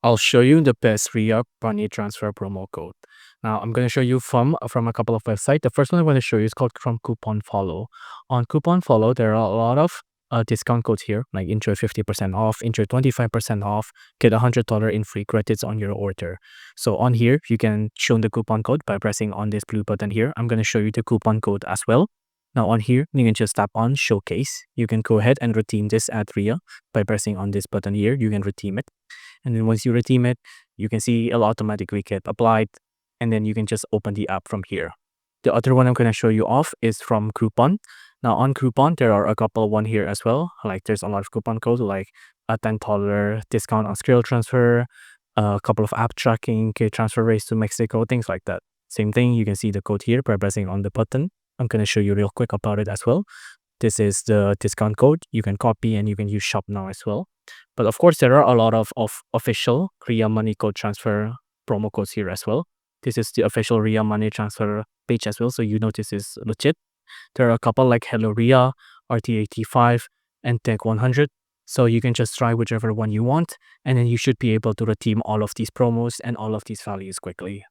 I'll show you the best RIA money transfer promo code. Now I'm going to show you from a couple of websites. The first one I want to show you is called from Coupon Follow. On Coupon Follow, there are a lot of discount codes here, like enjoy 50% off, enjoy 25% off, get $100 in free credits on your order. So on here, you can show the coupon code by pressing on this blue button here. I'm going to show you the coupon code as well. Now on here, you can just tap on Showcase. You can go ahead and redeem this at RIA by pressing on this button here. You can redeem it. And then once you redeem it, you can see it'll automatically get applied. And then you can just open the app from here. The other one I'm going to show you off is from Groupon. Now on Groupon, there are a couple one here as well. Like there's a lot of coupon codes like a $10 discount on Skrill transfer, a couple of app tracking, transfer rates to Mexico, things like that. Same thing, you can see the code here by pressing on the button. I'm going to show you real quick about it as well. This is the discount code. You can copy and you can use Shop Now as well. But of course, there are a lot of official RIA money code transfer promo codes here as well. This is the official RIA money transfer page as well. So you know this is legit. There are a couple like Hello RIA, RT85, and Tech 100. So you can just try whichever one you want. And then you should be able to redeem all of these promos and all of these values quickly.